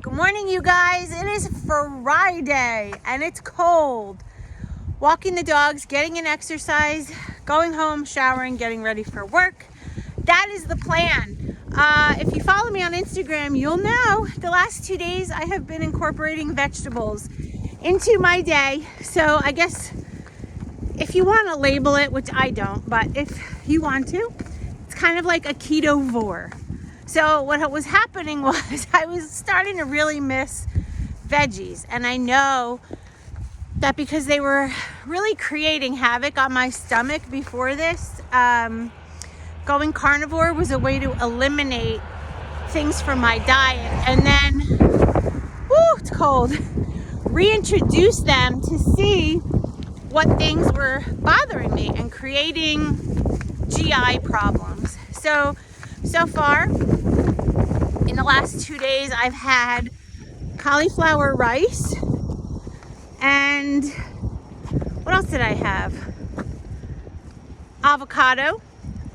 Good morning, you guys. It is Friday and it's cold. Walking the dogs, getting an exercise, going home, showering, getting ready for work. That is the plan. If you follow me on Instagram, you'll know the last 2 days I have been incorporating vegetables into my day. So I guess if you want to label it, which I don't, but if you want to, it's kind of like a keto-vor. So what was happening was I was starting to really miss veggies. And I know that because they were really creating havoc on my stomach before this, going carnivore was a way to eliminate things from my diet. And then, it's cold, reintroduce them to see what things were bothering me and creating GI problems. So far, in the last 2 days, I've had cauliflower rice, and what else did I have? Avocado.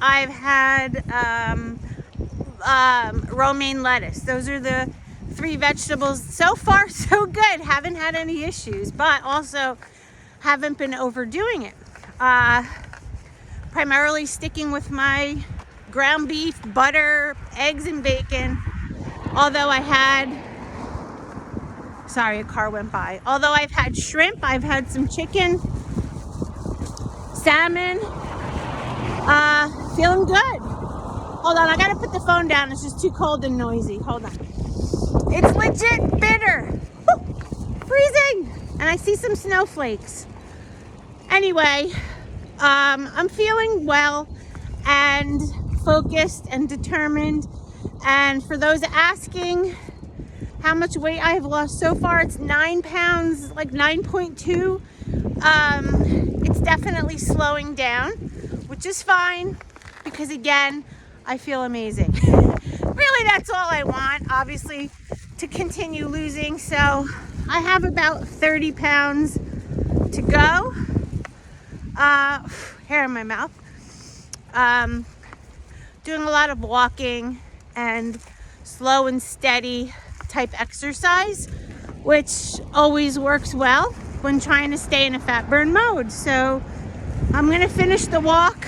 I've had romaine lettuce. Those are the 3 vegetables. So far, so good. Haven't had any issues, but also haven't been overdoing it. Primarily sticking with my ground beef, butter, eggs, and bacon. Although I had, sorry, a car went by. Although I've had shrimp, I've had some chicken, salmon, feeling good. Hold on, I gotta put the phone down. It's just too cold and noisy. Hold on. It's legit bitter. Woo, freezing. And I see some snowflakes. Anyway, I'm feeling well and focused and determined. And for those asking how much weight I have lost so far, it's 9 pounds, like 9.2. It's definitely slowing down, which is fine because, again, I feel amazing. Really, that's all I want, obviously, to continue losing. So I have about 30 pounds to go. Hair in my mouth. Doing a lot of walking and slow and steady type exercise, which always works well when trying to stay in a fat burn mode. So I'm gonna finish the walk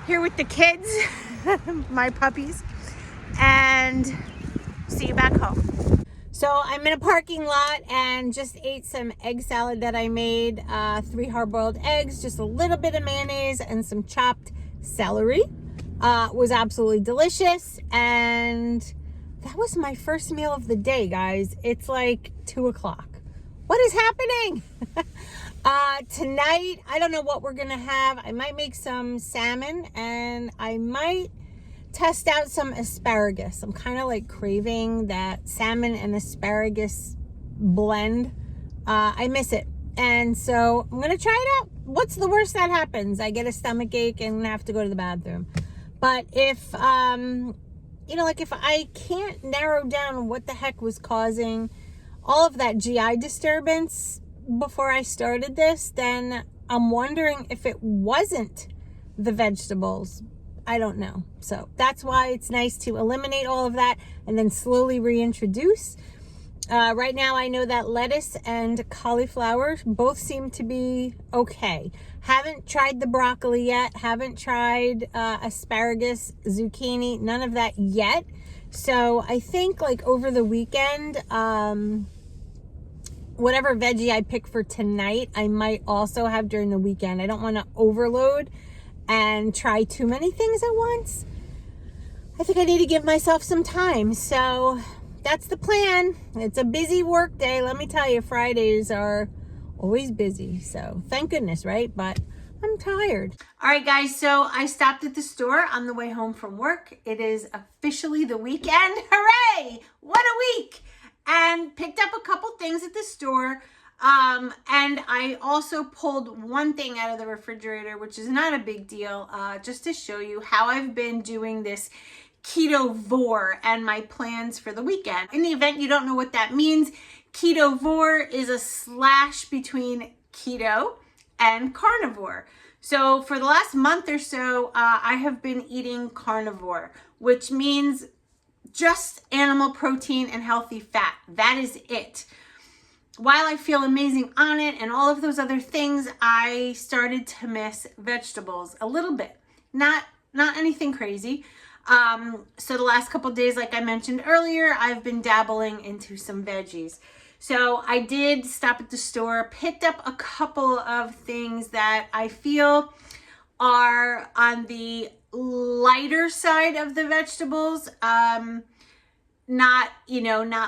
here with the kids, my puppies, and see you back home. So I'm in a parking lot and just ate some egg salad that I made, 3 hard-boiled eggs, just a little bit of mayonnaise and some chopped celery. Was absolutely delicious, and that was my first meal of the day, guys. It's like 2 o'clock. What is happening? Tonight, I don't know what we're gonna have. I might make some salmon, and I might test out some asparagus. I'm kind of like craving that salmon and asparagus blend. I miss it, and so I'm gonna try it out. What's the worst that happens? I get a stomach ache and have to go to the bathroom. But if, like if I can't narrow down what the heck was causing all of that GI disturbance before I started this, then I'm wondering if it wasn't the vegetables. I don't know. So that's why it's nice to eliminate all of that and then slowly reintroduce. Right now, I know that lettuce and cauliflower both seem to be okay. Haven't tried the broccoli yet. Haven't tried asparagus, zucchini, none of that yet. So I think like over the weekend, whatever veggie I pick for tonight, I might also have during the weekend. I don't want to overload and try too many things at once. I think I need to give myself some time. So that's the plan. It's a busy work day. Let me tell you, Fridays are always busy. So thank goodness, right? But I'm tired. All right, guys. So I stopped at the store on the way home from work. It is officially the weekend. Hooray! What a week. And picked up a couple things at the store. And I also pulled one thing out of the refrigerator, which is not a big deal, just to show you how I've been doing this keto-vor and my plans for the weekend. In the event you don't know what that means, keto-vor is a slash between keto and carnivore. So for the last month or so, I have been eating carnivore, which means just animal protein and healthy fat. That is it. While I feel amazing on it and all of those other things, I started to miss vegetables a little bit. Not anything crazy. So the last couple of days, like I mentioned earlier, I've been dabbling into some veggies. So I did stop at the store, picked up a couple of things that I feel are on the lighter side of the vegetables. Not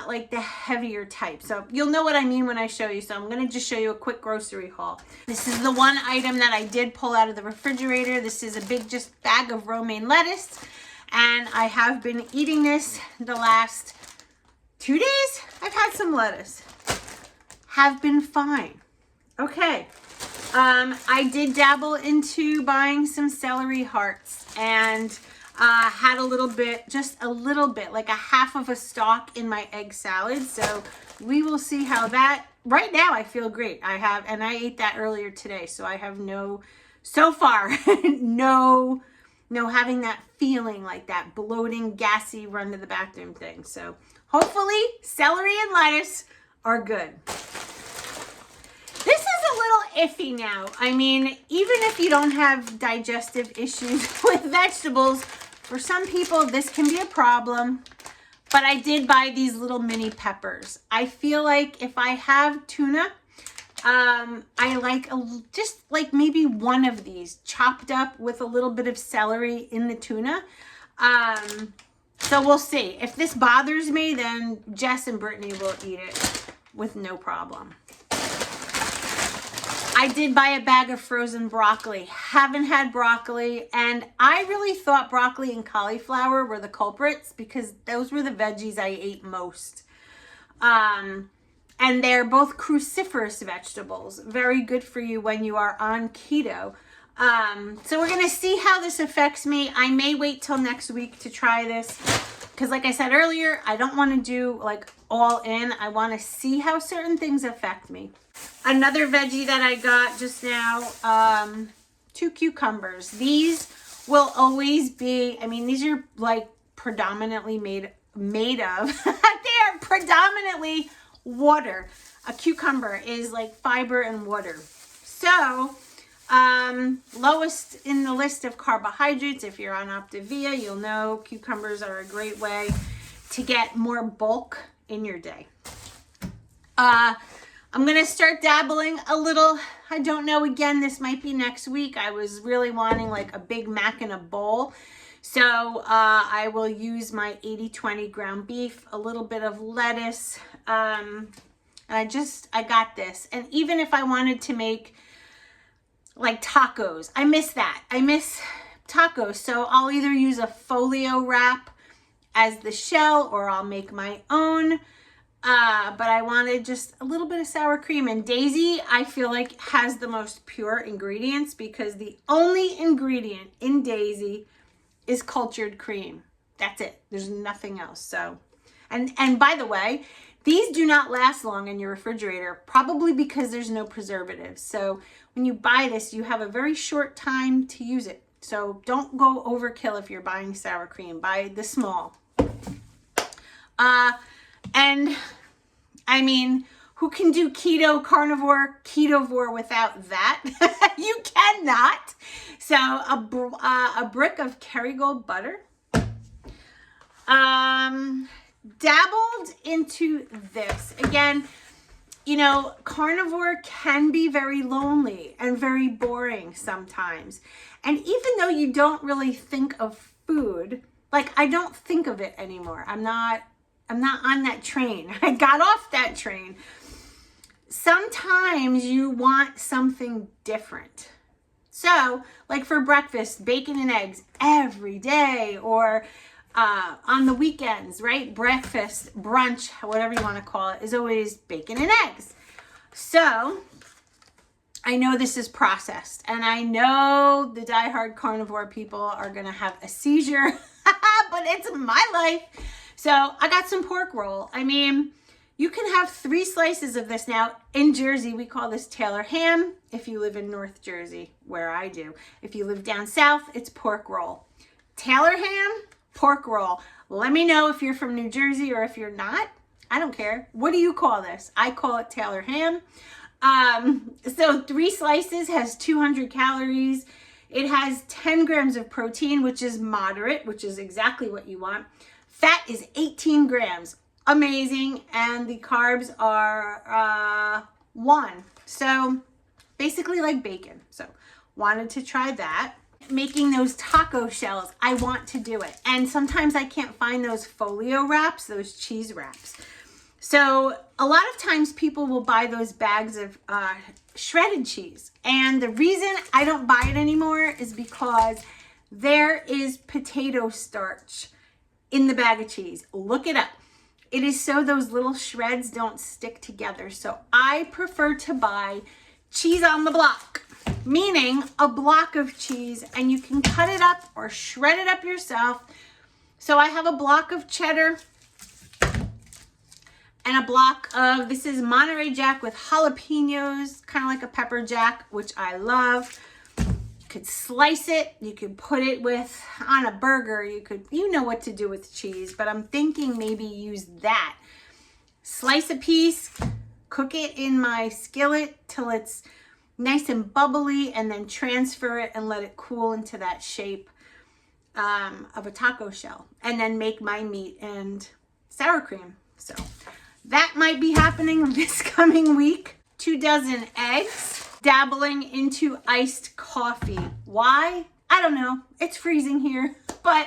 like the heavier type. So you'll know what I mean when I show you. So I'm going to just show you a quick grocery haul. This is the one item that I did pull out of the refrigerator. This is a big just bag of romaine lettuce. And I have been eating this the last 2 days. I've had some lettuce. Have been fine. Okay. I did dabble into buying some celery hearts and had a little bit, just a little bit, like a half of a stalk in my egg salad. So we will see how that, right now I feel great. And I ate that earlier today. So I have so far, no having that feeling like that bloating, gassy, run to the bathroom thing. So hopefully celery and lettuce are good. This is a little iffy now. I mean, even if you don't have digestive issues with vegetables, for some people, this can be a problem, but I did buy these little mini peppers. I feel like if I have tuna, I like just like maybe one of these chopped up with a little bit of celery in the tuna. So we'll see. If this bothers me, then Jess and Brittany will eat it with no problem. I did buy a bag of frozen broccoli. Haven't had broccoli, and I really thought broccoli and cauliflower were the culprits because those were the veggies I ate most. And they're both cruciferous vegetables. Very good for you when you are on keto. So we're gonna see how this affects me. I may wait till next week to try this because like I said earlier, I don't want to do like all in. I want to see how certain things affect me. Another veggie that I got just now, 2 cucumbers. These will always be, I mean, these are like predominantly made of, they are predominantly water. A cucumber is like fiber and water. So, lowest in the list of carbohydrates. If you're on Optavia, you'll know cucumbers are a great way to get more bulk in your day. I'm going to start dabbling a little. I don't know. Again, this might be next week. I was really wanting like a Big Mac in a bowl. So I will use my 80-20 ground beef, a little bit of lettuce. And I got this. And even if I wanted to make like tacos, I miss that. I miss tacos. So I'll either use a folio wrap as the shell or I'll make my own. But I wanted just a little bit of sour cream, and Daisy I feel like has the most pure ingredients because the only ingredient in Daisy is cultured cream. That's it. There's nothing else. So, and by the way, these do not last long in your refrigerator, probably because there's no preservatives. So when you buy this, you have a very short time to use it. So don't go overkill if you're buying sour cream. Buy the small. And I mean, who can do keto, carnivore, ketovore without that? You cannot. So a brick of Kerrygold butter. Dabbled into this. Again, you know, carnivore can be very lonely and very boring sometimes. And even though you don't really think of food, like I don't think of it anymore. I'm not on that train. I got off that train. Sometimes you want something different. So, like for breakfast, bacon and eggs every day, or on the weekends, right? Breakfast, brunch, whatever you want to call it, is always bacon and eggs. So, I know this is processed, and I know the diehard carnivore people are going to have a seizure, but it's my life. So I got some pork roll. I mean, you can have 3 slices of this now. In Jersey, we call this Taylor ham. If you live in North Jersey, where I do. If you live down south, it's pork roll. Taylor ham, pork roll. Let me know if you're from New Jersey or if you're not. I don't care. What do you call this? I call it Taylor ham. So 3 slices has 200 calories. It has 10 grams of protein, which is moderate, which is exactly what you want. Fat is 18 grams. Amazing. And the carbs are 1. So basically like bacon. So wanted to try that. Making those taco shells, I want to do it. And sometimes I can't find those folio wraps, those cheese wraps. So a lot of times people will buy those bags of shredded cheese. And the reason I don't buy it anymore is because there is potato starch in the bag of cheese. Look it up. It is so those little shreds don't stick together. So I prefer to buy cheese on the block, meaning a block of cheese, and you can cut it up or shred it up yourself. So I have a block of cheddar and a block of, this is Monterey Jack with jalapenos, kind of like a pepper jack, which I love. You could slice it, you could put it with, on a burger, you know what to do with cheese, but I'm thinking maybe use that. Slice a piece, cook it in my skillet till it's nice and bubbly, and then transfer it and let it cool into that shape of a taco shell, and then make my meat and sour cream. So that might be happening this coming week. 2 dozen eggs, dabbling into iced coffee. Why? I don't know. It's freezing here, but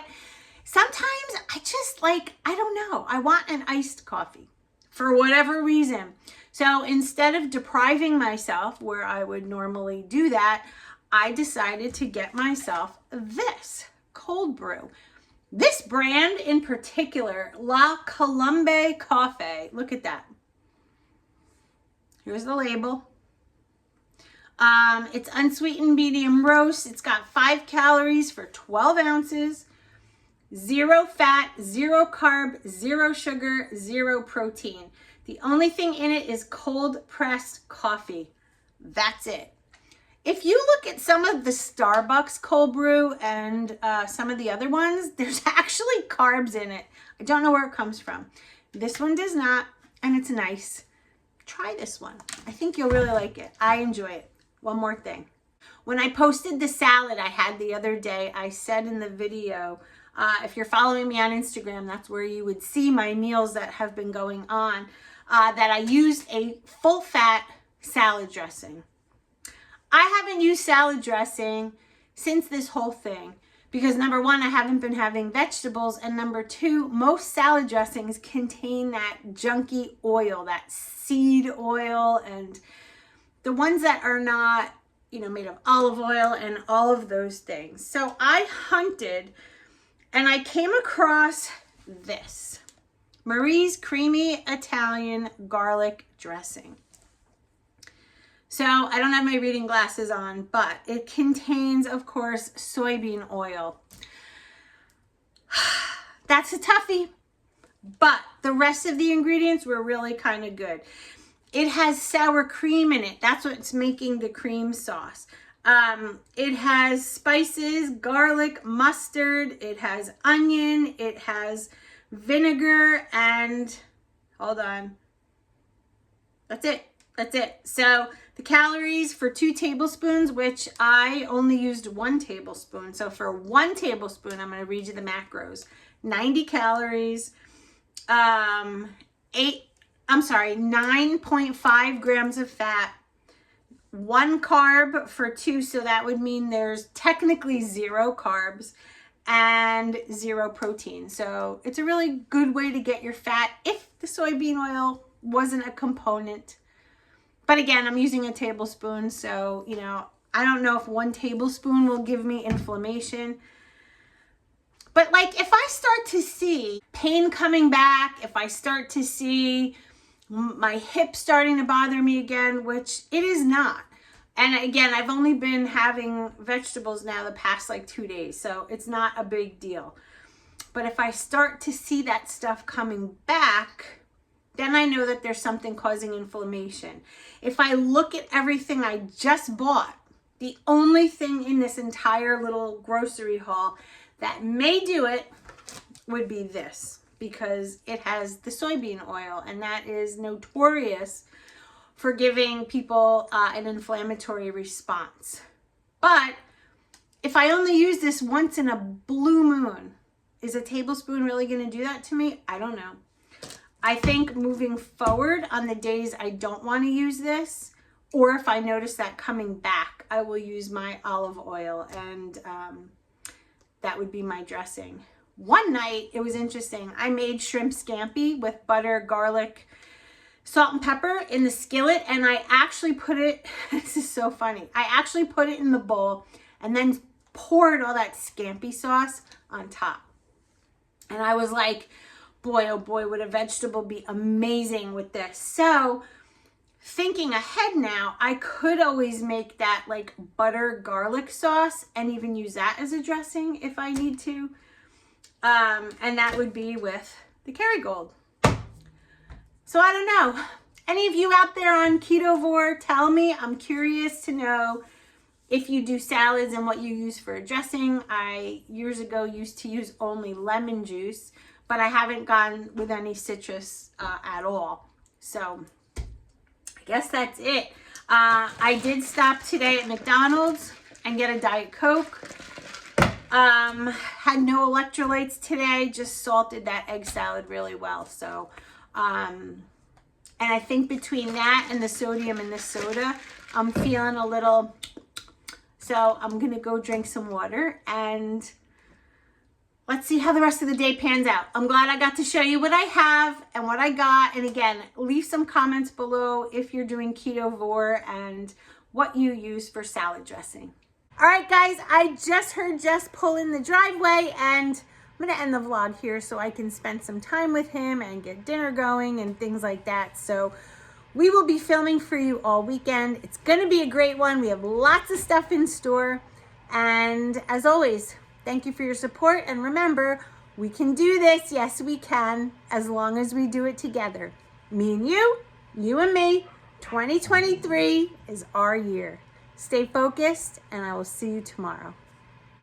sometimes I just like, I don't know. I want an iced coffee for whatever reason. So instead of depriving myself where I would normally do that, I decided to get myself this cold brew. This brand in particular, La Colombe Coffee. Look at that. Here's the label. It's unsweetened medium roast. It's got 5 calories for 12 ounces. 0 fat, 0 carb, 0 sugar, 0 protein. The only thing in it is cold pressed coffee. That's it. If you look at some of the Starbucks cold brew and some of the other ones, there's actually carbs in it. I don't know where it comes from. This one does not, and it's nice. Try this one. I think you'll really like it. I enjoy it. One more thing. When I posted the salad I had the other day, I said in the video, if you're following me on Instagram, that's where you would see my meals that have been going on, that I used a full fat salad dressing. I haven't used salad dressing since this whole thing because number 1, I haven't been having vegetables, and number 2, most salad dressings contain that junky oil, that seed oil, and the ones that are not, made of olive oil and all of those things. So I hunted and I came across this Marie's Creamy Italian Garlic Dressing. So I don't have my reading glasses on, but it contains, of course, soybean oil. That's a toughie, but the rest of the ingredients were really kind of good. It has sour cream in it. That's what's making the cream sauce. It has spices, garlic, mustard. It has onion. It has vinegar and, hold on. That's it. That's it. So the calories for 2 tablespoons, which I only used 1 tablespoon. So for 1 tablespoon, I'm going to read you the macros. 90 calories, 9.5 grams of fat, 1 carb for 2. So that would mean there's technically 0 carbs and 0 protein. So it's a really good way to get your fat if the soybean oil wasn't a component. But again, I'm using a tablespoon, so, I don't know if 1 tablespoon will give me inflammation. But like, if I start to see pain coming back, if I start to see my hip starting to bother me again, which it is not. And again, I've only been having vegetables now the past 2 days, so it's not a big deal. But if I start to see that stuff coming back, then I know that there's something causing inflammation. If I look at everything I just bought, the only thing in this entire little grocery haul that may do it would be this, because it has the soybean oil, and that is notorious for giving people an inflammatory response. But if I only use this once in a blue moon, is a tablespoon really going to do that to me? I don't know. I think moving forward, on the days I don't want to use this, or if I notice that coming back, I will use my olive oil, and that would be my dressing. One night, it was interesting. I made shrimp scampi with butter, garlic, salt, and pepper in the skillet, and I actually put it, this is so funny, I actually put it in the bowl and then poured all that scampi sauce on top. And I was like, boy, oh boy, would a vegetable be amazing with this. So thinking ahead now, I could always make that like butter garlic sauce and even use that as a dressing if I need to. And that would be with the Kerrygold. So I don't know. Any of you out there on ketovore, tell me. I'm curious to know if you do salads and what you use for a dressing. I years ago used to use only lemon juice, but I haven't gone with any citrus at all. So I guess that's it. I did stop today at McDonald's and get a Diet Coke. Had no electrolytes today, just salted that egg salad really well. So, and I think between that and the sodium in this soda, I'm feeling a little, so I'm going to go drink some water and let's see how the rest of the day pans out. I'm glad I got to show you what I have and what I got. And again, leave some comments below if you're doing ketovore and what you use for salad dressing. All right, guys, I just heard Jess pull in the driveway, and I'm going to end the vlog here so I can spend some time with him and get dinner going and things like that. So we will be filming for you all weekend. It's going to be a great one. We have lots of stuff in store. And as always, thank you for your support. And remember, we can do this. Yes, we can, as long as we do it together. Me and you and me. 2023 is our year. Stay focused, and I will see you tomorrow.